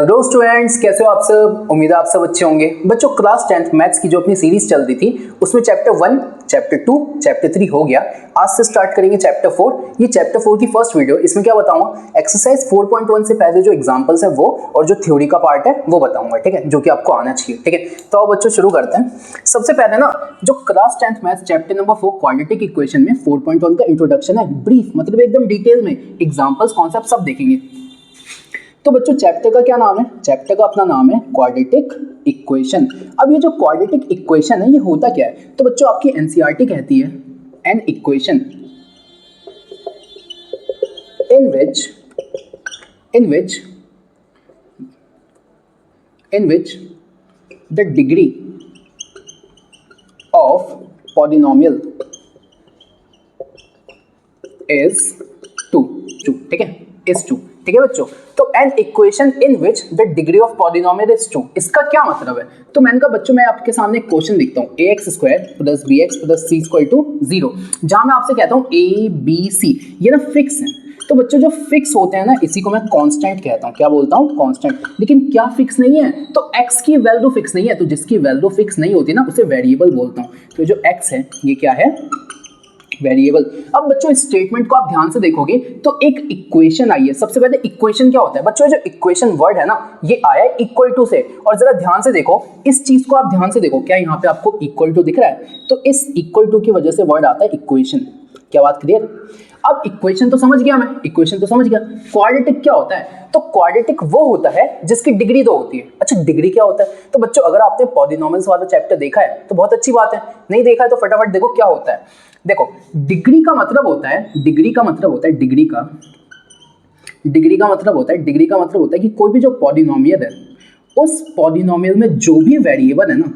Hello students, कैसे हो आप सब। उम्मीद है आप सब अच्छे होंगे। बच्चों, क्लास 10th मैथ्स की जो अपनी सीरीज चल रही थी उसमें चैप्टर 1, चैप्टर 2, चैप्टर 3 हो गया। आज से स्टार्ट करेंगे चैप्टर 4। ये चैप्टर 4 की फर्स्ट वीडियो। इसमें क्या बताऊंगा, एक्सरसाइज 4.1 से पहले जो एग्जांपल्स है वो और जो थ्योरी का पार्ट है वो बताऊंगा, ठीक है, जो कि आपको आना चाहिए। ठीक है, तो अब बच्चों शुरू करते हैं। सबसे पहले ना, जो class 10th maths chapter number 4 quadratic equation में 4.1 का इंट्रोडक्शन है, ब्रीफ मतलब एकदम डिटेल में एग्जांपल्स कॉन्सेप्ट सब देखेंगे। तो बच्चों, चैप्टर का क्या नाम है? चैप्टर का अपना नाम है क्वाड्रेटिक इक्वेशन। अब ये जो क्वाड्रेटिक इक्वेशन है ये होता क्या है? तो बच्चों, आपकी एनसीईआरटी कहती है an equation in which the degree of polynomial is 2। ठीक है, is 2। ठीक है बच्चों, तो an equation in which the degree of polynomial is 2, इसका क्या मतलब है? तो मैंने कहा बच्चों, मैं आपके सामने एक क्वेश्चन लिखता हूँ, ax² + bx + c = 0, जहां मैं आपसे कहता हूँ a b c ये ना फिक्स है। तो बच्चों, जो फिक्स होते हैं ना, इसी को मैं कांस्टेंट कहता हूँ। क्या बोलता हूँ? कांस्टेंट। लेकिन क्या फिक्स नहीं है? तो x की वैल्यू फिक्स नहीं है। तो जिसकी वैल्यू फिक्स नहीं होती ना, उसे वेरिएबल बोलता हूँ। तो जो x है ये क्या है? वेरिएबल। अब बच्चों, इस स्टेटमेंट को आप ध्यान से देखोगे तो एक इक्वेशन आई है। सबसे पहले इक्वेशन क्या होता है बच्चों? जो इक्वेशन वर्ड है ना, ये आया है इक्वल टू से। और जरा ध्यान से देखो, इस चीज को आप ध्यान से देखो, क्या यहाँ पे आपको इक्वल टू दिख रहा है? तो इस इक्वल टू की वजह से वर्ड आता है इक्वेशन। क्या बात क्लियर? अब इक्वेशन तो समझ गया मैं, इक्वेशन तो समझ गया। क्वाड्रेटिक क्या होता है? तो क्वाड्रेटिक वो होता है जिसकी डिग्री 2 होती है। अच्छा, डिग्री क्या होता है? तो बच्चों, अगर आपने पॉलिनोमियल्स वाला चैप्टर देखा है तो बहुत अच्छी बात है, नहीं देखा है तो फटाफट देखो क्या होता है। देखो, डिग्री का मतलब होता है डिग्री का मतलब होता है कि कोई भी जो पॉलिनोमियल है, उस पॉलिनोमियल में जो भी वेरिएबल है ना,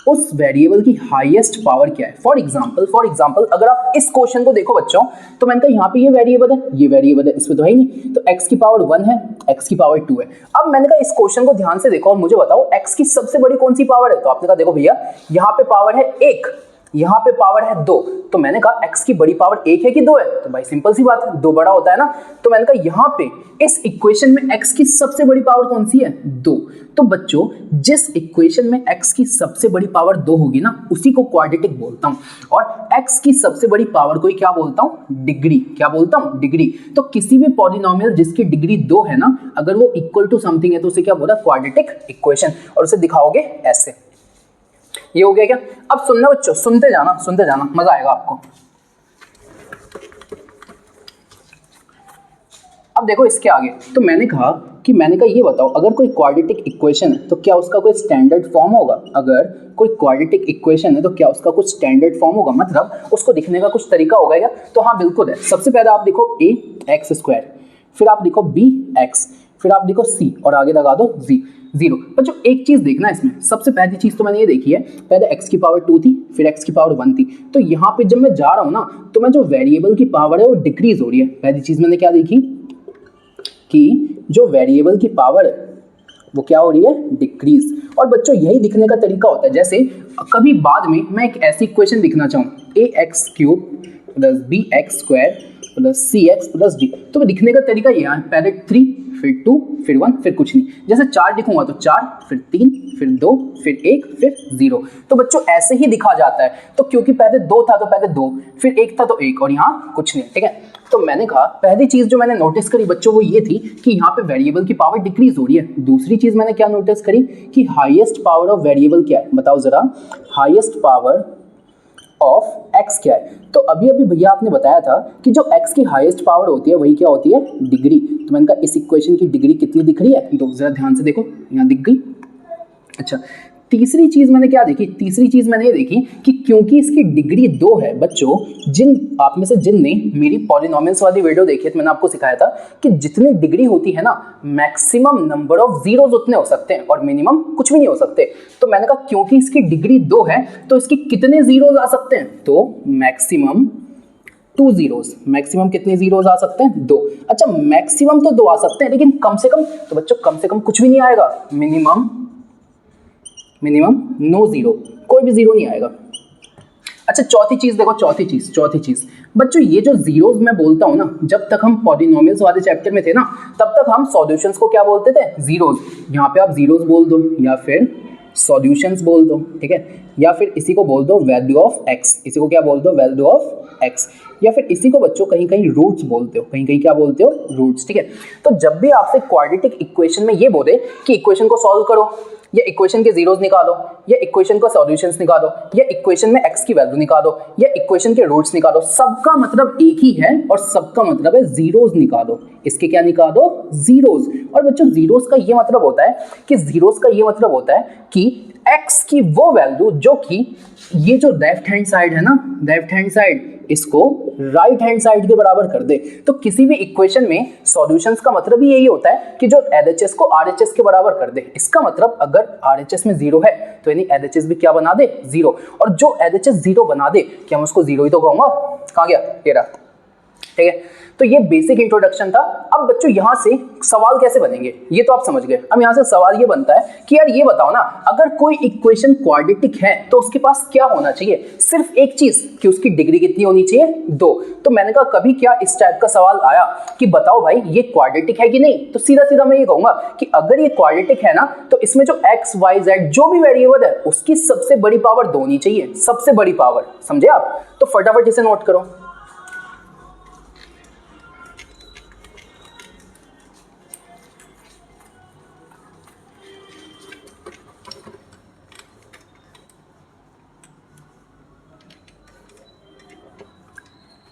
उस वेरिएबल की हाईएस्ट पावर क्या है। फॉर एग्जांपल अगर आप इस क्वेश्चन को देखो बच्चों, तो मैंने कहा यहाँ पे ये वेरिएबल है, ये वेरिएबल है, इसमें तो है ही नहीं। तो x की पावर 1 है, x की पावर 2 है। अब मैंने कहा इस क्वेश्चन को ध्यान से देखो और मुझे बताओ x की सबसे बड़ी कौन सी पावर है? तो आपने कहा देखो भैया, यहाँ पे पावर है 1, यहाँ पे पावर है 2। तो मैंने कहा x की बड़ी पावर 1 है कि 2 है? तो भाई सिंपल सी बात है, 2 बड़ा होता है ना। तो मैंने कहा यहाँ पे इस इक्वेशन में x की सबसे बड़ी पावर कौन सी है? 2। तो बच्चों, जिस इक्वेशन में x की सबसे बड़ी पावर 2 होगी ना, उसी को क्वाड्रेटिक बोलता हूँ। और x की सबसे बड़ी पावर को ही क्या बोलता हूँ? डिग्री। क्या बोलता हूँ? डिग्री। तो किसी भी पॉलिनोमियल जिसकी डिग्री 2 है ना, अगर वो इक्वल टू समथिंग है तो उसे क्या बोला? Quadratic equation. और उसे दिखाओगे ऐसे। ये हो गया क्या? अब सुनना बच्चों, सुनते जाना, मजा आएगा आपको। अब देखो इसके आगे, तो मैंने कहा ये बताओ, अगर कोई क्वाड्रेटिक इक्वेशन है तो क्या उसका कोई स्टैंडर्ड फॉर्म होगा? अगर कोई क्वाड्रेटिक इक्वेशन है तो क्या उसका कुछ स्टैंडर्ड फॉर्म होगा, मतलब उसको लिखने का कुछ तरीका होगा क्या? तो हाँ, बिल्कुल है। सबसे पहले आप लिखो ax², फिर आप लिखो bx, फिर आप लिखो c और आगे लगा दो 0। बच्चों, एक चीज देखना इसमें, सबसे पहली चीज तो मैंने ये देखी है, पहले x की पावर 2 थी, फिर x की पावर 1 थी। तो यहाँ पे जब मैं जा रहा हूँ ना, तो मैं जो वेरिएबल की पावर है वो डिक्रीज हो रही है। पहली चीज मैंने क्या देखी कि जो वेरिएबल की पावर है वो क्या हो रही है? डिक्रीज। और बच्चों, यही दिखने का तरीका होता है। जैसे कभी बाद में मैं एक ऐसी इक्वेशन लिखना चाहूँ, ax³ + bx² + cx + d, तो लिखने का तरीका ये है, पहले 3, फिर 2, फिर 1, फिर कुछ नहीं। जैसे 4 लिखूंगा तो 4, फिर 3, फिर 2, फिर 1, फिर 0। तो बच्चों, ऐसे ही दिखा जाता है। तो क्योंकि पहले 2 था तो पहले 2, फिर 1 था तो 1, और यहाँ कुछ नहीं। ठीक है, तो मैंने कहा पहली चीज जो मैंने नोटिस करी बच्चों वो ये थी कि यहाँ पे वेरिएबल की पावर डिक्रीज हो रही है। दूसरी चीज मैंने क्या नोटिस करी कि हाईएस्ट पावर ऑफ वेरिएबल क्या है? बताओ जरा, हाईएस्ट पावर ऑफ x क्या है? तो अभी भैया आपने बताया था कि जो x की हाईएस्ट पावर होती है वही क्या होती है? डिग्री। तो मैंने कहा इस इक्वेशन की डिग्री कितनी दिख रही है? तो जरा ध्यान से देखो, यहाँ दिख गई। अच्छा, तीसरी चीज मैंने क्या देखी? तीसरी चीज मैंने ये देखी कि क्योंकि इसकी डिग्री 2 है बच्चों, जिन आप में से जिनने मेरी पॉलिनोमियल्स वाली वीडियो देखी है तो मैंने आपको सिखाया था कि जितनी डिग्री होती है ना, मैक्सिमम नंबर ऑफ जीरोज उतने हो सकते हैं और मिनिमम कुछ भी नहीं हो सकते। तो मैंने कहा क्योंकि इसकी डिग्री 2 है तो इसकी कितने जीरोज आ सकते हैं? तो मैक्सिमम 2 जीरोज। मैक्सिमम कितने जीरोज आ सकते हैं? 2। अच्छा, मैक्सिमम तो 2 आ सकते हैं, लेकिन कम से कम, तो बच्चों कम से कम कुछ भी नहीं आएगा। मिनिमम नो जीरो, कोई भी जीरो नहीं आएगा। अच्छा चौथी चीज देखो, चौथी चीज बच्चों, ये जो जीरोस मैं बोलता हूँ ना, जब तक हम पॉलिनोमियल्स वाले चैप्टर में थे ना, तब तक हम सॉल्यूशंस को क्या बोलते थे, जीरोस। यहाँ पे आप जीरोस बोल दो या फिर सॉल्यूशंस बोल दो, ठीक है, या फिर इसी को बोल दो वैल्यू ऑफ एक्स, इसी को क्या बोल दो, वैल्यू ऑफ एक्स, या फिर इसी को बच्चों कहीं कहीं रूट्स बोलते हो, कहीं कहीं क्या बोलते हो, रूट्स, ठीक है। तो जब भी आपसे क्वाड्रेटिक इक्वेशन में ये बोले कि इक्वेशन को सॉल्व करो, या इक्वेशन के जीरोस निकालो, या इक्वेशन का सॉल्यूशंस निकालो, या इक्वेशन में एक्स की वैल्यू निकालो, या इक्वेशन के रूट्स निकालो, सबका मतलब एक ही है और सबका मतलब है जीरोस निकालो। इसके क्या निकालो, जीरोस। और बच्चों जीरोस का ये मतलब होता है कि एक्स की वो वैल्यू जो कि ये जो लेफ्ट हैंड साइड है ना, लेफ्ट हैंड साइड, इसको राइट हैंड साइड के बराबर कर दे। तो किसी भी इक्वेशन में सॉल्यूशंस का मतलब ही यही होता है कि जो एलएचएस को आरएचएस के बराबर कर दे। इसका मतलब अगर आरएचएस में जीरो है तो यानी एलएचएस भी क्या बना दे, जीरो। और जो एलएचएस जीरो बना दे, क्या मैं उसको जीरो ही तो कहूंगा, कहां गया ये रहा, ठीक है। तो ये बेसिक इंट्रोडक्शन था। अब बच्चों यहां से सवाल कैसे बनेंगे ये तो आप समझ गए। अब यहां से सवाल ये बनता है कि यार ये बताओ ना, अगर कोई इक्वेशन क्वाड्रेटिक है तो उसके पास क्या होना चाहिए, सिर्फ एक चीज कि उसकी डिग्री कितनी होनी चाहिए, 2। तो मैंने कहा कभी क्या इस टाइप का सवाल आया कि बताओ भाई ये क्वाड्रेटिक है कि नहीं, तो सीधा सीधा मैं ये कहूंगा कि अगर ये क्वाड्रेटिक है ना तो इसमें जो एक्स वाई जेड जो भी वेरिएबल है उसकी सबसे बड़ी पावर 2 होनी चाहिए, सबसे बड़ी पावर, समझे आप। तो फटाफट इसे नोट करो।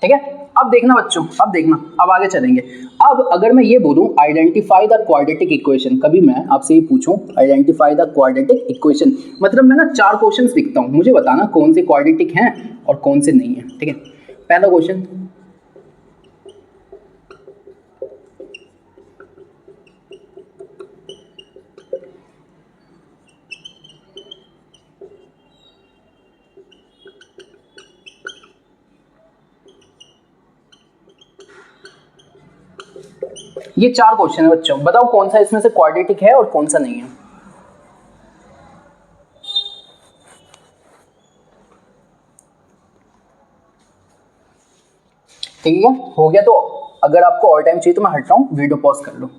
ठीक है, अब देखना बच्चों, अब देखना, अब आगे चलेंगे। अब अगर मैं ये बोलूं आइडेंटिफाई द क्वाड्रेटिक इक्वेशन, कभी मैं आपसे ये पूछूं आइडेंटिफाई द क्वाड्रेटिक इक्वेशन, मतलब मैं ना 4 क्वेश्चंस लिखता हूं, मुझे बताना कौन से क्वाड्रेटिक हैं और कौन से नहीं है, ठीक है। पहला क्वेश्चन, ये 4 क्वेश्चन है बच्चों, बताओ कौन सा इसमें से क्वाड्रेटिक है और कौन सा नहीं है। ठीक है, हो गया। तो अगर आपको और टाइम चाहिए तो मैं हट रहा हूं, वीडियो पॉज कर लो।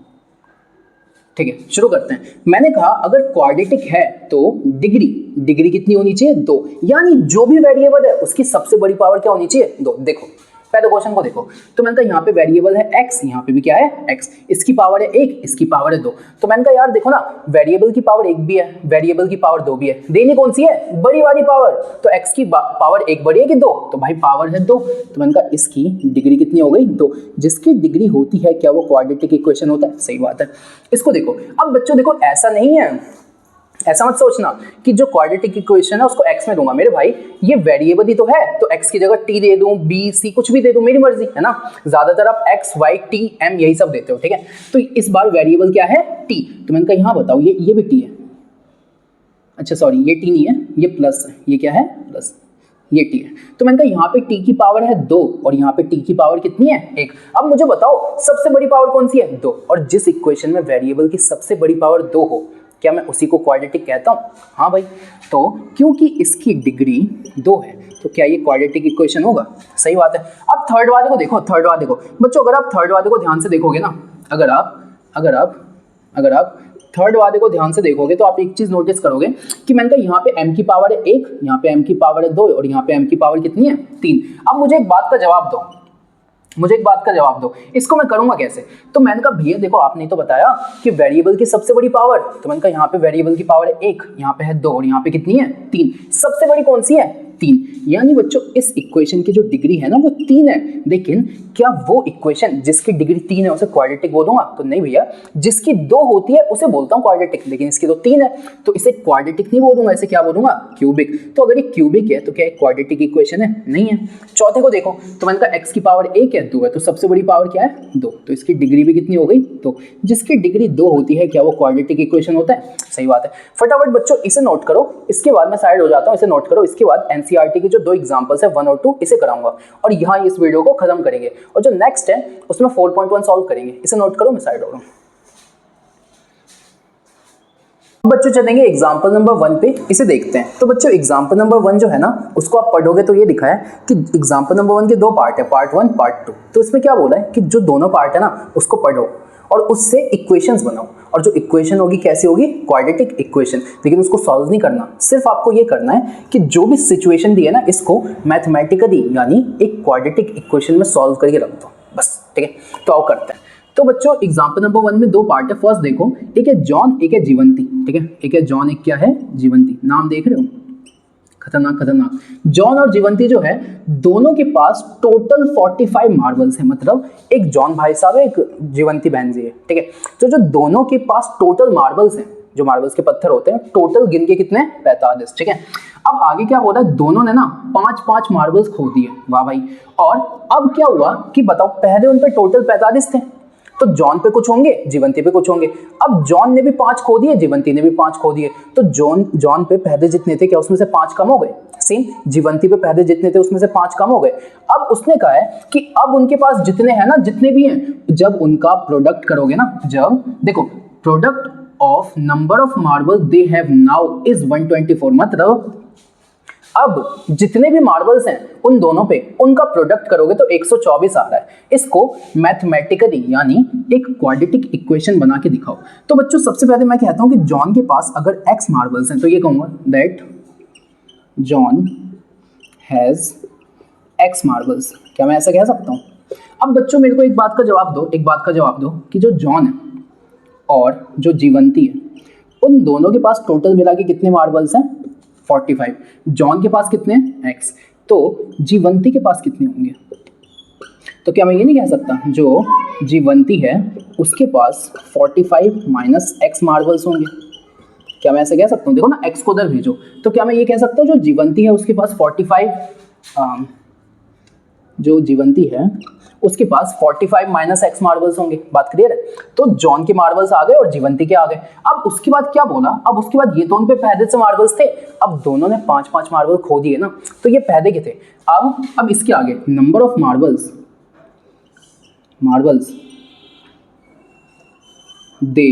ठीक है, शुरू करते हैं। मैंने कहा अगर क्वाड्रेटिक है तो डिग्री कितनी होनी चाहिए, 2, यानी जो भी वेरिएबल है उसकी सबसे बड़ी पावर क्या होनी चाहिए, 2। देखो पहले क्वेश्चन को देखो, तो मैंने कहा यहाँ पे वेरिएबल है x, यहाँ पे भी क्या है x, इसकी पावर है 1, इसकी पावर है 2। तो मैंने कहा यार देखो ना, वेरिएबल की पावर 1 भी है, वेरिएबल की पावर 2 भी है, देनी कौन सी है, बड़ी वाली पावर। तो x की पावर 1 बड़ी है कि 2, तो भाई पावर है 2। तो मैंने कहा इसकी डिग्री कितनी हो गई, 2। जिसकी डिग्री होती है क्या वो क्वाड्रेटिक इक्वेशन होता है, सही बात है। इसको देखो, अब बच्चों देखो ऐसा नहीं है, ऐसा मत सोचना कि जो क्वाड्रेटिक इक्वेशन है उसको x में दूंगा। मेरे भाई ये वेरिएबल ही तो है, तो x की जगह t दे दूं, b c कुछ भी दे दूं, मेरी मर्जी है ना। ज्यादातर आप x y t m यही सब देते हो, ठीक है। तो इस बार वेरिएबल क्या है, t। तो मैंने कहा यहाँ बताओ, ये भी t है, अच्छा सॉरी ये t नहीं है, ये प्लस है, ये क्या है प्लस, ये t है। तो मैंने कहा यहाँ पे t की पावर है 2 और यहाँ पे t की पावर कितनी है, 1। अब मुझे बताओ सबसे बड़ी पावर कौन सी है, 2। और जिस इक्वेशन में वेरिएबल की सबसे बड़ी पावर 2 हो, क्या मैं उसी को क्वाड्रेटिक कहता हूँ, हाँ भाई। तो क्योंकि इसकी डिग्री 2 है तो क्या ये क्वाड्रेटिक इक्वेशन होगा, सही बात है। अब थर्ड वाले को देखो, थर्ड वाले को बच्चों, अगर आप थर्ड वाले को ध्यान से देखोगे ना, अगर आप थर्ड वाले को ध्यान से देखोगे तो आप एक चीज नोटिस करोगे कि मैंने कहा यहाँ पे m की पावर है 1, यहाँ पे m की पावर है 2 और यहाँ पे m की पावर कितनी है, 3। अब मुझे एक बात का जवाब दो, इसको मैं करूंगा कैसे। तो मैंने कहा भैया देखो आपने तो बताया कि वेरिएबल की सबसे बड़ी पावर, तो मैंने कहा यहाँ पे वेरिएबल की पावर है 1, यहाँ पे है 2 और यहाँ पे कितनी है, 3। सबसे बड़ी कौन सी है, 3। यानी बच्चों इस इक्वेशन की जो डिग्री है ना वो 3 है। लेकिन क्या वो इक्वेशन जिसकी डिग्री 3 है उसे क्वाड्रेटिक बोलूंगा, तो नहीं भैया, जिसकी 2 होती है उसे बोलता हूँ क्वाड्रेटिक, लेकिन इसकी तो 3 है तो इसे क्वाड्रेटिक नहीं बोलूंगा, इसे क्या बोलूंगा, क्यूबिक। तो अगर ये क्यूबिक है तो क्या एक क्वाड्रेटिक इक्वेशन है, नहीं है। चौथे को देखो, तो मैंने कहा x की पावर 1 है, 2 है, तो सबसे बड़ी पावर क्या है, 2। तो इसकी डिग्री भी कितनी हो गई, 2। जिसकी डिग्री 2 होती है क्या वो क्वाड्रेटिक इक्वेशन होता है, सही बात है। फटाफट बच्चों इसे नोट करो, इसके बाद मैं साइड हो जाता हूँ, इसे नोट करो। इसके बाद एनसीईआरटी के जो 2 एग्जांपल्स है 1 और 2 इसे कराऊंगा और यहाँ इस वीडियो को खत्म करेंगे। और जो नेक्स्ट है उसमें 4.1 सॉल्व करेंगे, इसे नोट करो, मैं साइड हो रहा हूँ। बच्चों चलेंगे एग्जाम्पल नंबर 1 पे, इसे देखते हैं। तो बच्चों एग्जाम्पल नंबर 1 जो है ना, उसको आप पढ़ोगे तो ये लिखा है कि एग्जाम्पल नंबर 1 के दो पार्ट है, पार्ट 1 पार्ट 2। तो इसमें क्या बोला है कि जो दोनों पार्ट है ना उसको पढ़ो और उससे इक्वेशंस बनाओ, और जो इक्वेशन होगी कैसे होगी, क्वाड्रेटिक इक्वेशन। लेकिन उसको सॉल्व नहीं करना, सिर्फ आपको ये करना है कि जो भी सिचुएशन दी है ना इसको मैथमेटिकली यानी एक क्वाड्रेटिक इक्वेशन में सॉल्व करके रख दो बस, ठीक है। तो आओ करते हैं। तो बच्चों एग्जाम्पल नंबर 1 में दो पार्ट है। फर्स्ट देखो, एक है जॉन, एक है जीवंती, ठीक है। एक है जॉन, एक क्या है जीवंती। नाम देख रहे हो, खतरनाक खतरनाक। जॉन और जीवंती जो है दोनों के पास टोटल 45 मार्बल्स है, मतलब एक जॉन भाई साहब है, एक जीवंती बहन जी है, ठीक है। तो जो दोनों के पास टोटल मार्बल्स हैं, जो मार्बल्स के पत्थर होते हैं, टोटल गिन के कितने, 45, ठीक है। अब आगे क्या हो रहा है, दोनों ने ना 5-5 मार्बल्स खो दिए, वाह भाई। और अब क्या हुआ कि बताओ, पहले उन पे टोटल 45 थे, तो जॉन पे कुछ होंगे, जीवंती पे कुछ होंगे। अब जॉन ने भी 5 खो दिए, जीवंती ने भी 5 खो दिए, तो जॉन पे पहले जितने थे क्या उसमें से 5 कम हो गए। सेम जीवंती पे पहले जितने थे उसमें से 5 कम हो गए। अब उसने कहा है कि अब उनके पास जितने हैं ना, जितने भी हैं, जब उनका प्रोडक्ट करोगे ना, जब देखो product of number of marble they have now is 124, मतलब अब जितने भी मार्बल्स हैं उन दोनों पे उनका प्रोडक्ट करोगे तो 124 आ रहा है। इसको मैथमेटिकली यानी एक क्वाड्रेटिक इक्वेशन बना के दिखाओ। तो बच्चों सबसे पहले मैं कहता हूं कि जॉन के पास अगर x मार्बल्स हैं तो ये कहूंगा that John has x marbles. क्या मैं ऐसा कह सकता हूं? अब बच्चों मेरे को एक बात का जवाब दो कि जो जॉन है और जो जीवंती है उन दोनों के पास टोटल मिला के कितने मार्बल्स हैं, 45। जॉन के पास कितने हैं, x, तो जीवंती के पास कितने होंगे? तो क्या मैं ये नहीं कह सकता जो जीवंती है उसके पास 45 माइनस x मार्बल्स होंगे? क्या मैं ऐसे कह सकता हूँ? देखो ना, x को उधर भेजो, तो क्या मैं ये कह सकता हूँ जो जीवंती है उसके पास 45 जो जीवंती है उसके पास 45 माइनस x मार्बल्स होंगे। बात क्लियर है? तो जॉन के मार्बल्स आ गए और जीवंती के आ गए। अब उसके बाद क्या बोला, अब उसके बाद ये तो उन पे पहले से मार्बल्स थे, अब दोनों ने 5-5 मार्बल खो दिए ना, तो ये पहले के थे। अब इसके आगे number of marbles they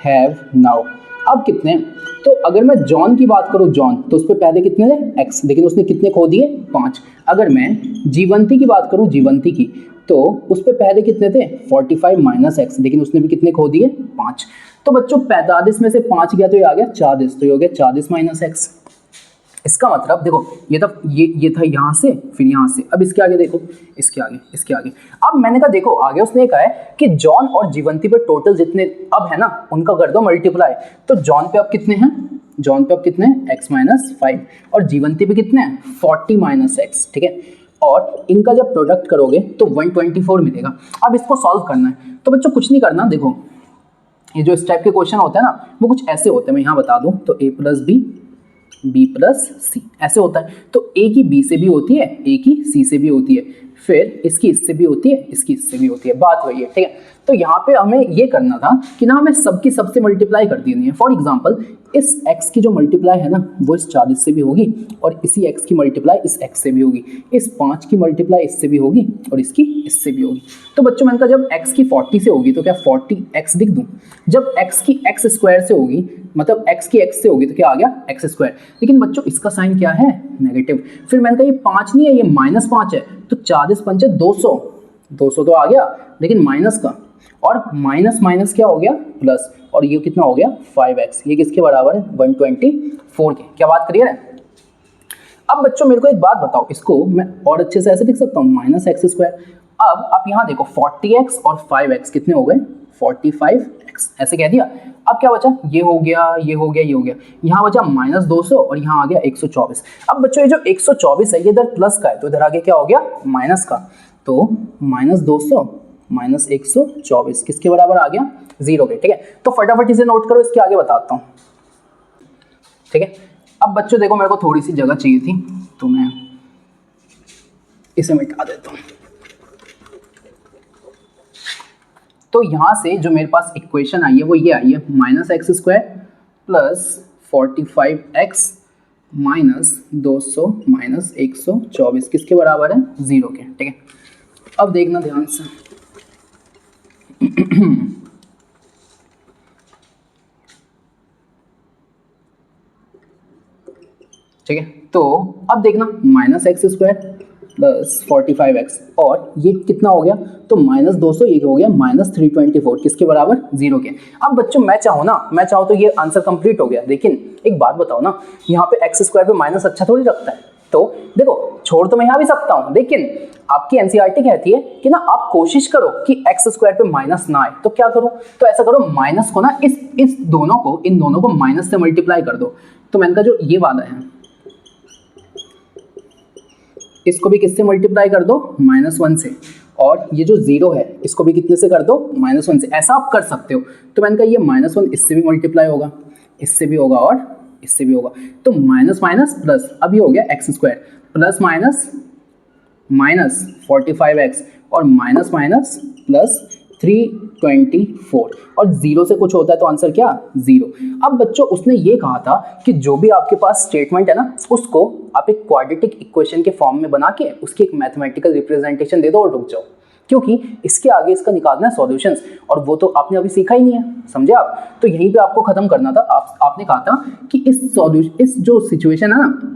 have now, अब कितने? तो अगर मैं जॉन की बात करूं, जॉन तो उस पर पहले कितने थे, x, लेकिन उसने कितने खो दिए, 5। अगर मैं जीवंती की बात करूं, जीवंती की, तो उस पर पहले कितने थे, 45 माइनस x, लेकिन उसने भी कितने खो दिए, 5। तो बच्चों 45 में से 5 गया तो ये आ गया 40, तो ये हो गया 40 माइनस x। इसका मतलब देखो ये था यहाँ से, फिर यहाँ से, अब इसके आगे देखो, इसके आगे। अब मैंने कहा देखो आगे उसने कहा है कि जॉन और जीवंती पे टोटल जितने अब है ना उनका कर दो मल्टीप्लाई। तो जॉन पे अब कितने हैं, जॉन पे अब कितने हैं, x माइनस 5, और जीवंती पे कितने हैं, 40 माइनस x, ठीक है। और इनका जब प्रोडक्ट करोगे तो 124 मिलेगा। अब इसको सॉल्व करना है। तो बच्चों कुछ नहीं करना, देखो ये जो इस टाइप के क्वेश्चन होते हैं ना वो कुछ ऐसे होते हैं, मैं यहाँ बता दूँ तो a प्लस बी प्लस सी ऐसे होता है। तो ए की बी से भी होती है, ए की सी से भी होती है, फिर इसकी इससे भी होती है, इसकी इससे भी होती है, बात वही है, ठीक है। तो यहाँ पे हमें ये करना था कि ना हमें सबकी सबसे मल्टीप्लाई कर देनी है। फॉर एग्जांपल इस x की जो मल्टीप्लाई है ना वो इस 40 से भी होगी, और इसी x की मल्टीप्लाई इस x से भी होगी, इस 5 की मल्टीप्लाई इससे भी होगी, और इसकी इससे भी होगी। तो बच्चों मैंने कहा जब x की 40 से होगी तो क्या 40x लिख दूं? जब x की x स्क्वायर से होगी, मतलब x की x से होगी तो क्या आ गया x स्क्वायर। लेकिन बच्चों इसका साइन क्या है, नेगेटिव। फिर मैंने कहा ये 5 नहीं है, ये -5 है, तो 40 पंचे 200, 200 तो आ गया, लेकिन माइनस का, और माइनस माइनस क्या हो गया, प्लस, और ये कितना हो गया 5x। ये किसके बराबर है, 124 के। क्या बात क्लियर है? अब बच्चों मेरे को एक बात बताओ, इसको मैं और अच्छे से ऐसे लिख सकता हूँ -x²। अब आप यहाँ देखो 40x और 5x कितने हो गए, 45x, ऐसे कह दिया। अब क्या बचा, ये हो गया, ये हो गया, ये हो गया, यहाँ बचा -200 और यहाँ आ गया 124। अब बच्चों ये जो 124 है ये इधर प्लस का है, तो इधर आगे क्या हो गया माइनस का, तो -200 माइनस 124 किसके बराबर आ गया, 0 के, ठीक है। तो फटाफट इसे नोट करो, इसके आगे बताता हूँ, ठीक है। अब बच्चों देखो मेरे को थोड़ी सी जगह चाहिए थी तो मैं इसे मिटा देता हूँ। तो यहाँ से जो मेरे पास इक्वेशन आई है वो ये आई है, -x² plus 45x minus 200 minus 124 किसके बराबर है, 0 के, ठीक है। अब देखना ध्यान से ठीक है। तो अब देखना minus x square plus 45x और ये कितना हो गया, तो माइनस 200, ये हो गया माइनस 324, किसके बराबर, 0 के। अब बच्चों मैं चाहूँ तो ये आंसर कंप्लीट हो गया, लेकिन एक बात बताओ ना, यहाँ पे एक्स स्क्वायर पे माइनस अच्छा थोड़ी रखता है। तो देखो छोड़ तो मैं यहाँ भी सकता हूँ, लेकिन आपकी एनसीईआरटी कहती है कि ना आप कोशिश करो कि एक्स स्क्वायर पे माइनस ना आए। तो क्या करो, तो ऐसा करो माइनस को ना इन दोनों को माइनस से मल्टीप्लाई कर दो। तो मैंने कहा जो ये वाला है इसको भी किससे मल्टीप्लाई कर दो, -1 से, और ये जो 0 है इसको भी कितने से कर दो, -1 से। ऐसा आप कर सकते हो। तो मैंने कहा ये -1 इससे भी मल्टीप्लाई होगा, इससे भी होगा और इससे भी होगा। तो माइनस माइनस प्लस, अब ये हो गया x square plus minus minus 45x और माइनस माइनस प्लस 324, और 0 से कुछ होता है तो आंसर क्या, 0। अब बच्चों उसने ये कहा था कि जो भी आपके पास स्टेटमेंट है ना, उसको आप एक क्वाड्रेटिक इक्वेशन के फॉर्म में बना के उसकी एक मैथमेटिकल रिप्रेजेंटेशन दे दो और रुक जाओ, क्योंकि इसके आगे इसका निकालना है सॉल्यूशंस, और वो तो आपने अभी सीखा ही नहीं है, समझे आप। तो यहीं पे आपको खत्म करना था। आपने कहा था कि इस जो सिचुएशन है ना,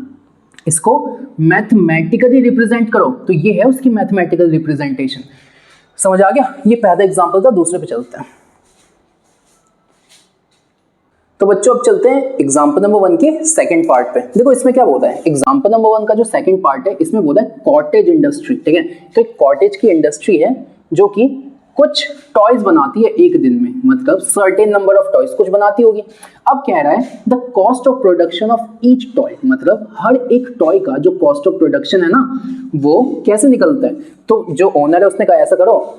इसको मैथमेटिकली रिप्रेजेंट करो, तो ये है उसकी मैथमेटिकल रिप्रेजेंटेशन। समझ आ गया, ये पहला एग्जांपल था। दूसरे पे चलते हैं। तो बच्चों अब चलते हैं एग्जांपल नंबर 1 के सेकंड पार्ट पे। देखो इसमें क्या बोलता है, एग्जांपल नंबर 1 का जो सेकंड पार्ट है इसमें बोलता है कॉटेज इंडस्ट्री, ठीक है। तो एक कॉटेज की इंडस्ट्री है जो कि कुछ टॉयज बनाती है एक दिन में, मतलब सर्टेन नंबर ऑफ टॉयज कुछ बनाती होगी। अब कह रहा है the cost of production of each toy, मतलब हर एक टॉय का जो कॉस्ट ऑफ प्रोडक्शन है ना, वो कैसे निकलता है। तो जो ओनर है उसने कहा ऐसा करो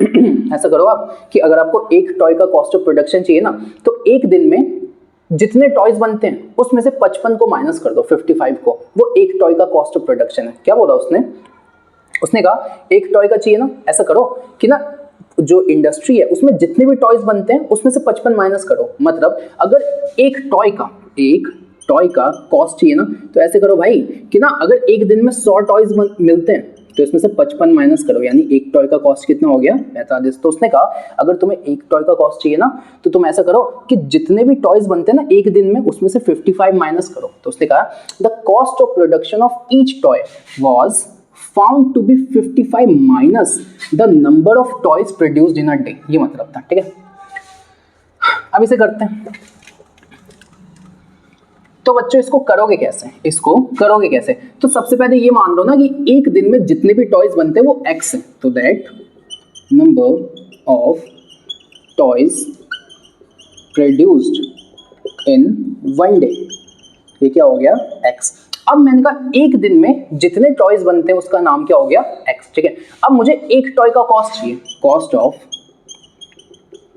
ऐसा करो आप कि अगर आपको एक टॉय का कॉस्ट ऑफ प्रोडक्शन चाहिए ना, तो एक दिन में जितने टॉयज बनते हैं उसमें से 55 को माइनस कर दो 55 को, वो एक टॉय का कॉस्ट ऑफ प्रोडक्शन है। क्या बोला उसने कहा एक टॉय का चाहिए ना, ऐसा करो कि ना जो इंडस्ट्री है उसमें जितने भी टॉयज बनते हैं उसमें से 55 माइनस करो। मतलब अगर एक टॉय का कॉस्ट चाहिए ना, तो ऐसे करो भाई कि ना अगर एक दिन में 100 टॉयज मिलते हैं तो इसमें से 55 माइनस करो, यानी एक टॉय का कॉस्ट कितना हो गया, 45। तो उसने कहा अगर तुम्हें एक टॉय का कॉस्ट चाहिए ना, तो तुम ऐसा करो कि जितने भी टॉयज बनते हैं ना एक दिन में उसमें से 55 माइनस करो। तो उसने कहा the cost of production of each toy was found to be 55 minus the number of toys produced in a day। ये मतलब था, ठीक है। अब इसे करते हैं। तो बच्चों इसको करोगे कैसे, तो सबसे पहले ये मान लो ना कि एक दिन में जितने भी टॉयज बनते हैं वो x है, तो that number of toys produced in one day, ये क्या हो गया, x। अब मैंने कहा एक दिन में जितने टॉयज बनते हैं उसका नाम क्या हो गया, x, ठीक है। अब मुझे एक टॉय का कॉस्ट चाहिए, कॉस्ट ऑफ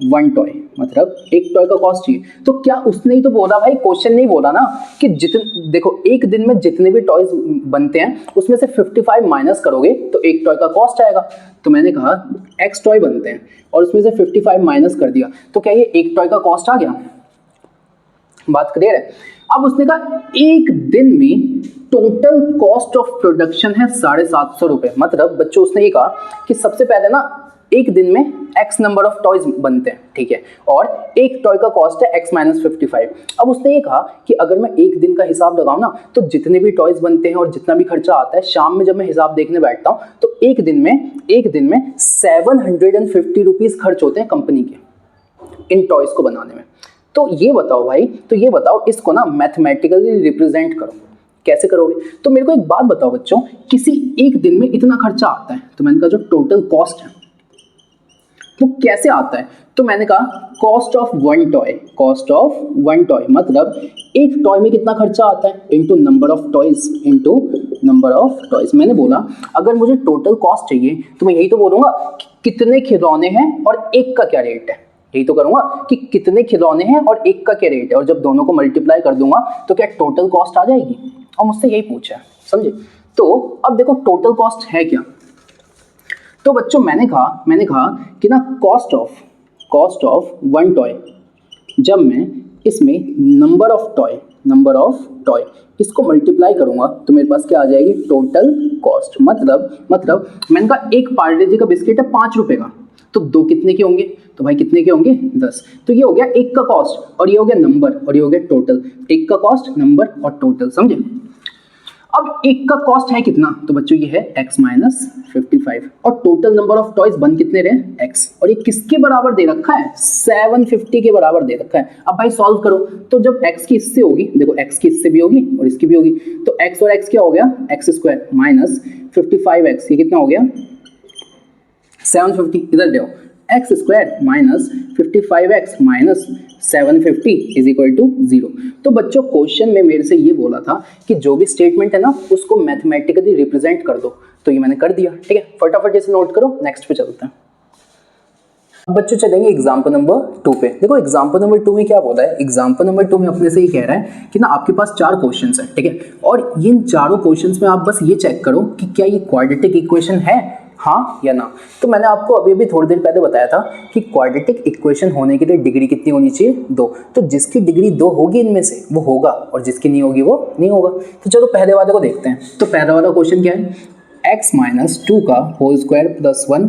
वन टॉय, मतलब एक टॉय का कॉस्ट चाहिए। तो क्या उसने ही तो बोला भाई, क्वेश्चन नहीं बोला ना कि देखो एक दिन में जितने भी टॉयज बनते हैं उसमें से 55 माइनस करोगे तो एक टॉय का कॉस्ट आएगा। तो मैंने कहा x टॉय बनते हैं और उसमें से 55 माइनस कर दिया, तो क्या ये एक टॉय का कॉस्ट आ गया। बात क्लियर है। अब उसने कहा एक दिन में टोटल कॉस्ट ऑफ प्रोडक्शन है 750 रुपए। मतलब बच्चों उसने ये कहा कि सबसे पहले ना एक दिन में x नंबर ऑफ टॉयज बनते हैं, ठीक है, और एक टॉय का कॉस्ट है x माइनस 55। अब उसने ये कहा कि अगर मैं एक दिन का हिसाब लगाऊं ना, तो जितने भी टॉयज बनते हैं और जितना भी खर्चा आता है, शाम में जब मैं हिसाब देखने बैठता हूं तो एक दिन में 750 रुपीज खर्च होते हैं कंपनी के इन टॉयज को बनाने में। तो ये बताओ भाई, इसको ना मैथमेटिकली रिप्रेजेंट करो, कैसे करोगे। तो मेरे को एक बात बताओ बच्चों, किसी एक दिन में इतना खर्चा आता है, तो मैंने कहा जो टोटल कॉस्ट है वो कैसे आता है। तो मैंने कहा कॉस्ट ऑफ वन टॉय, मतलब एक टॉय में कितना खर्चा आता है इनटू नंबर ऑफ टॉयज। मैंने बोला अगर मुझे टोटल कॉस्ट चाहिए तो मैं यही तो बोलूंगा कि कितने खिलौने हैं और एक का क्या रेट है, यही तो करूंगा कि कितने खिलौने हैं और एक का क्या रेट है, और जब दोनों को मल्टीप्लाई कर दूंगा तो क्या टोटल कॉस्ट आ जाएगी। और मुझसे यही पूछा है, समझे। तो अब देखो टोटल कॉस्ट है क्या। तो बच्चों मैंने कहा कि ना कॉस्ट ऑफ वन टॉय, जब मैं इसमें नंबर ऑफ टॉय इसको मल्टीप्लाई करूंगा तो मेरे पास क्या आ जाएगी, टोटल कॉस्ट। मतलब मैंने कहा एक पार्ले जी का बिस्किट है 5 रुपए का, तो दो कितने के होंगे, तो भाई कितने के होंगे, 10। तो ये हो गया एक का कॉस्ट और ये हो गया नंबर और ये हो गया टोटल। एक का कॉस्ट, नंबर और टोटल, समझे। अब एक का कॉस्ट है कितना, तो बच्चों ये है x माइनस 55 और टोटल नंबर ऑफ टॉयज बन कितने रहे x, और ये किसके बराबर दे रखा है 750 के बराबर दे रखा है। अब भाई सॉल्व करो, तो जब x की इससे होगी, देखो x की इससे भी होगी और इसकी भी होगी, तो x और x क्या हो गया x स्क्वायर माइनस 55x, ये कितना हो गया 750, इधर देखो x square minus 55x minus 750 is equal to 0। तो बच्चों क्वेश्चन में मेरे से ये बोला था कि जो भी स्टेटमेंट है ना उसको मैथमेटिकली रिप्रेजेंट कर दो, तो ये मैंने कर दिया। ठीक है, फटाफट इसे नोट करो, नेक्स्ट पे चलते हैं। अब बच्चों चलेंगे एग्जाम्पल नंबर 2 पे। देखो एग्जाम्पल नंबर 2 में क्या बोला है, एग्जाम्पल नंबर 2 में अपने से ये कह रहा है कि ना आपके पास 4 क्वेश्चंस हैं, ठीक है, और इन चारों क्वेश्चंस में आप बस ये चेक करो कि क्या ये क्वाड्रेटिक इक्वेशन है, हाँ या ना। तो मैंने आपको अभी भी थोड़ी देर पहले बताया था कि क्वाड्रेटिक इक्वेशन होने के लिए डिग्री कितनी होनी चाहिए 2, तो जिसकी डिग्री 2 होगी इनमें से वो होगा और जिसकी नहीं होगी वो नहीं होगा। तो चलो पहले वाले को देखते हैं। तो पहला वाला क्वेश्चन क्या है, x माइनस 2 का whole square plus 1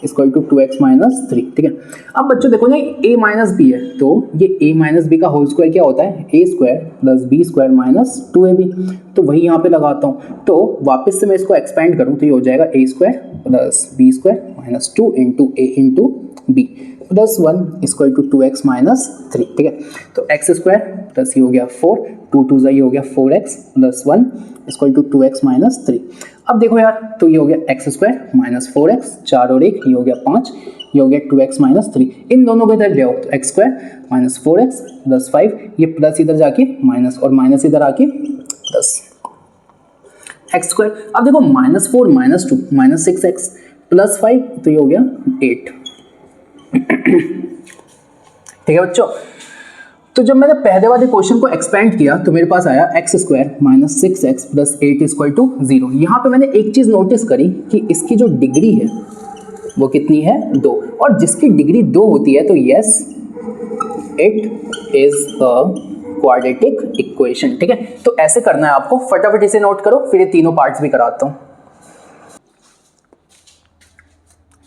equal to 2x minus 3। ठीक है, अब बच्चों देखो ना a माइनस बी है, तो ये a माइनस बी का होल स्क्वायर क्या होता है a square plus b square minus 2ab, तो वही यहाँ पे लगाता हूँ। तो वापस से मैं इसको एक्सपेंड करूँ तो ये हो जाएगा a square plus b square minus 2 into a into b plus 1 equal to 2x minus 3। ठीक है, तो x स्क्वायर प्लस ये हो गया 4, 2 2 ये हो गया 4x plus 1 equal to 2x minus 3। अब देखो यार, तो ये हो गया एक्स स्क्वायर माइनस 4x, 4 और 1 ये हो गया 5, ये हो गया 2x माइनस 3। इन दोनों को इधर ले आओ, तो x square minus 4x plus 5, ये प्लस इधर जाके माइनस और माइनस इधर आके प्लस एक्स स्क्वायर। अब देखो minus 4 minus 2 minus 6x plus 5, तो ये हो गया 8। ठीक है बच्चों, तो जब मैंने पहले वाले क्वेश्चन को एक्सपेंड किया तो मेरे पास आया x square minus 6x plus 8 equal to 0। यहाँ पे मैंने एक चीज़ नोटिस करी कि इसकी जो डिग्री है वो कितनी है 2, और जिसकी डिग्री 2 होती है तो yes it is a quadratic equation. ठीक है, तो ऐसे करना है आपको, फटाफट इसे नोट करो, फिर ये तीनों पार्ट्स भी कराता हूँ।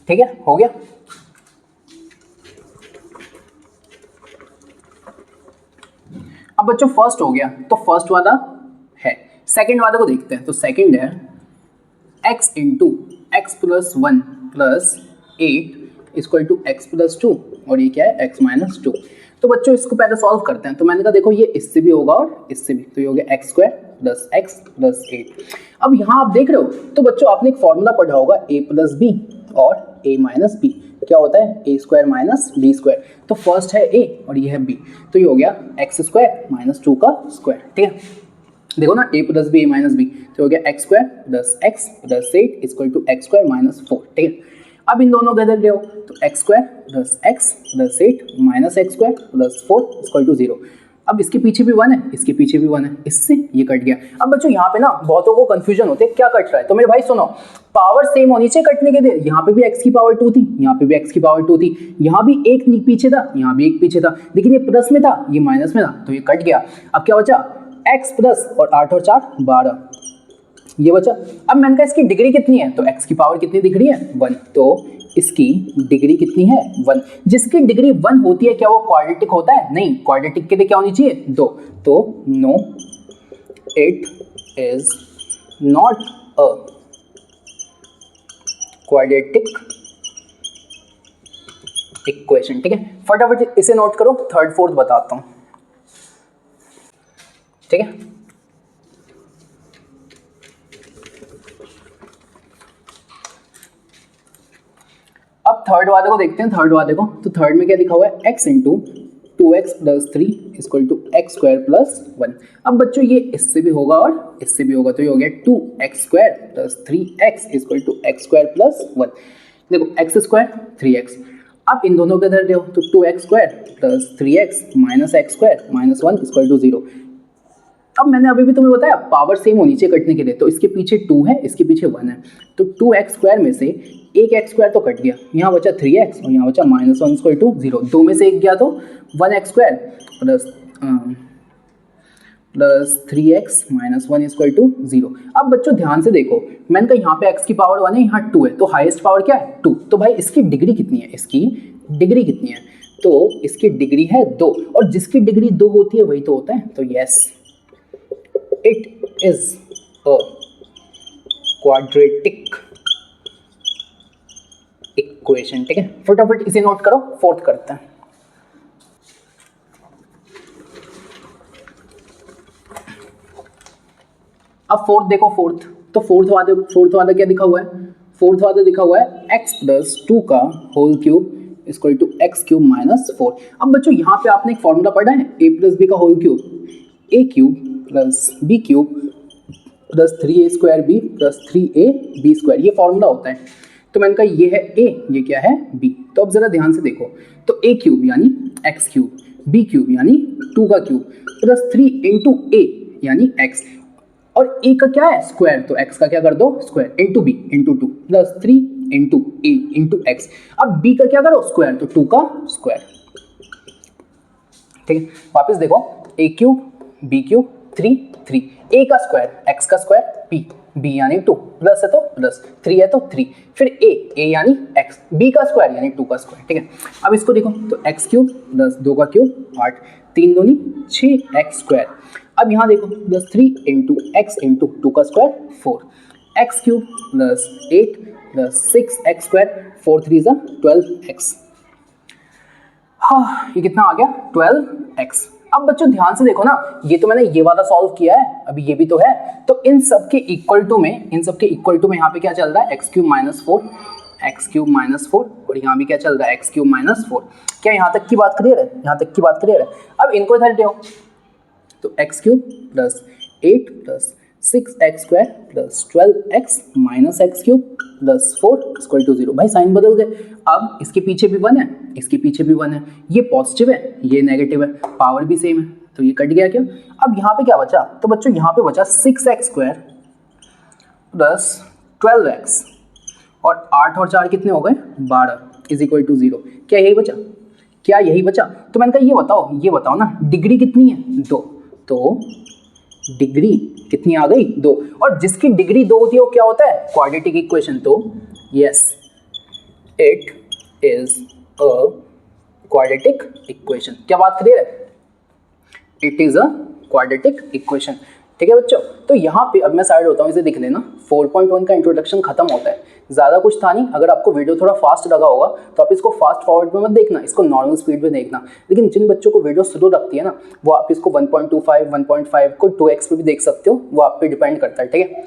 ठीक है, हो गया। अब बच्चों फर्स्ट हो गया, तो फर्स्ट वाला है। सेकंड वाले को देखते हैं। तो सेकंड है x into x plus 1 plus 8 equal to x plus 2, और ये क्या है x माइनस 2। तो बच्चों इसको पहले सॉल्व करते हैं। तो मैंने कहा देखो ये इससे भी होगा और इससे भी, तो ये हो गया x square plus x plus 8। अब यहाँ आप देख रहे हो, तो बच्चों आपने एक फॉर्मूला पढ़ा होगा a प्लस बी और a माइनस बी, क्या होता है a square minus b square. तो फर्स्ट है a और ये है b, तो ये हो गया एक्स स्क्वायर माइनस 2 का स्क्वायर। ठीक है, देखो ना a plus b a minus b, तो हो गया x square plus x plus 8 equal to x square minus 4। ठीक है, अब इन दोनों को इधर ले आओ, तो x square plus x plus 8 minus x square plus 4 equal to 0। अब इसके पीछे भी 1 है, इसके पीछे भी 1 है, इससे ये कट गया। अब बच्चों यहाँ पे ना बहुतों को कंफ्यूजन होते है क्या कट रहा है, तो मेरे भाई सुनो, पावर सेम होनी चाहिए कटने के लिए। यहाँ पे भी x की पावर 2 थी, यहाँ पे भी x की पावर 2 थी, यहाँ भी एक पीछे था, यहाँ भी एक पीछे था, लेकिन ये प्लस में था, ये माइनस में था, तो ये कट गया। अब क्या बचा, x प्लस और 8 और 4 12, ये बचा। अब मैंने कहा इसकी डिग्री कितनी है, तो x की पावर कितनी दिख रही है 1, तो इसकी डिग्री कितनी है 1। जिसकी डिग्री 1 होती है क्या वो क्वाड्रेटिक होता है, नहीं, क्वाड्रेटिक के लिए क्या होनी चाहिए 2, तो no it is not a quadratic equation. ठीक है, फटाफट इसे नोट करो, थर्ड फोर्थ बताता हूं। ठीक है, अब थर्ड वाले को देखते हैं। थर्ड वाले को, तो थर्ड में क्या लिखा हुआ है x into 2x plus 3 equal to x square plus 1। अब बच्चों ये इससे भी होगा और इससे भी होगा, तो ये हो गया 2x square plus 3x equal to x square plus 1। देखो x स्क्वायर 3x, अब इन दोनों के इधर ले, तो 2x square plus 3x minus x square minus 1 equal to 0। अब मैंने अभी भी तुम्हें बताया पावर सेम होनी चाहिए कटने के लिए, तो इसके पीछे 2 है, इसके पीछे 1 है, तो 2x स्क्वायर में से एक एक्स स्क्वायर तो कट गया, यहाँ बचा 3x और यहाँ बचा माइनस 1 इक्वल टू 0। 2 में से एक गया तो 1x square plus 3x minus 1 equal to 0। अब बच्चों ध्यान से देखो, मैंने कहा यहाँ पे x की पावर 1 है, यहाँ 2 है, तो हाईएस्ट पावर क्या है 2। तो भाई इसकी डिग्री कितनी है, इसकी डिग्री कितनी है, तो इसकी डिग्री है 2, और जिसकी डिग्री 2 होती है वही तो होता है, तो yes it is a quadratic equation. ठीक है, फटाफट इसे नोट करो, फोर्थ करते हैं। अब फोर्थ देखो, फोर्थ तो फोर्थ वाला क्या लिखा हुआ है? फोर्थ वाला लिखा हुआ है x प्लस 2 का whole cube equal to x cube minus 4। अब बच्चों यहाँ पे आपने एक फॉर्मूला पढ़ा है, a प्लस बी का whole cube, a cube plus b cube plus 3a square b plus 3a b square, ये फॉर्मूला होता है। तो मैंने कहा ये है a, ये क्या है b। तो अब जरा ध्यान से देखो, तो a क्यूब यानी x क्यूब, b क्यूब यानी 2 का क्यूब प्लस 3 इंटू a यानी x, और a का क्या है? स्क्वायर, तो x का क्या कर दो? Square into b into 2 plus 3 into a into x। अब b का क्या करो? स्क्वायर, तो 2 का स्क्वायर। ठीक है, वापस देखो, a cube b cube 3 a का स्क्वायर x का स्क्वायर b यानी 2 प्लस है तो प्लस, 3 है तो 3, फिर a यानी x, b का स्क्वायर यानी 2 का स्क्वायर। ठीक है, अब इसको देखो, तो x क्यूब प्लस 2 का क्यूब 8, 3 दूनी 6x स्क्वायर। अब यहाँ देखो, प्लस 3 इंटू एक्स इंटू 2 का square 4, x cube plus 8 plus 6x square, 4 3 जा 12x। हाँ, ये कितना आ गया? 12x। अब बच्चों ध्यान से देखो ना, ये तो मैंने ये वाला सॉल्व किया है, अभी ये भी तो है, तो इन सब के इक्वल टू में यहाँ पे क्या चल रहा है? एक्स क्यूब माइनस 4 और यहाँ भी क्या चल रहा है? X cube minus 4। क्या यहाँ तक की बात क्लियर है? यहाँ तक की बात क्लियर है। अब इनको इधर ले आओ, तो x cube plus 8 plus 6x square plus 12x minus x cube plus 4 equal to 0। भाई साइन बदल गए, अब इसके पीछे भी 1 है, इसके पीछे भी 1 है, ये पॉजिटिव है, ये नेगेटिव है, पावर भी सेम है, तो ये कट गया क्या? अब यहाँ पे क्या बचा? तो बच्चों यहाँ पे बचा 6x स्क्वायर प्लस 12x, और 8 और 4 कितने हो गए? 12 इज इक्वल टू 0। क्या यही बचा? क्या यही बचा? तो मैंने कहा ये बताओ ना, डिग्री कितनी है? 2, तो डिग्री कितनी आ गई? 2, और जिसकी डिग्री 2 होती है वो क्या होता है? Quadratic equation. तो yes, it is a quadratic equation. क्या बात क्लियर है? It is a quadratic equation. ठीक है बच्चों, तो यहाँ पे अब मैं साइड होता हूँ, इसे दिख लेना, 4.1 का इंट्रोडक्शन खत्म होता है, ज़्यादा कुछ था नहीं। अगर आपको वीडियो थोड़ा फास्ट लगा होगा तो आप इसको फास्ट फॉरवर्ड में मत देखना, इसको नॉर्मल स्पीड में देखना। लेकिन जिन बच्चों को वीडियो स्लो लगती है ना, वो आप इसको 1.25, 1.5 को 2x पे भी देख सकते हो, वो आप पे डिपेंड करता है। ठीक है,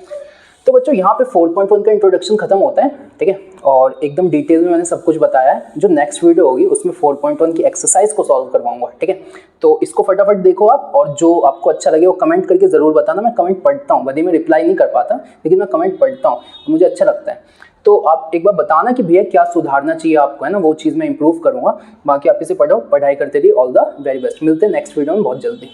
तो बच्चों यहाँ पे 4.1 का इंट्रोडक्शन खत्म होता है। ठीक है, और एकदम डिटेल में मैंने सब कुछ बताया है। जो नेक्स्ट वीडियो होगी उसमें 4.1 की एक्सरसाइज को सॉल्व करवाऊंगा। ठीक है, तो इसको फटाफट देखो आप, और जो आपको अच्छा लगे वो कमेंट करके ज़रूर बताना। मैं कमेंट पढ़ता हूँ, भले मैं रिप्लाई नहीं कर पाता, लेकिन मैं कमेंट पढ़ता हूँ, मुझे अच्छा लगता है। तो आप एक बार बताना कि भैया क्या सुधारना चाहिए आपको, है ना, वो चीज़ मैं इंप्रूव करूँगा। बाकी आप इसे पढ़ो, पढ़ाई करते रहिए। All the very best. मिलते हैं नेक्स्ट वीडियो में बहुत जल्दी।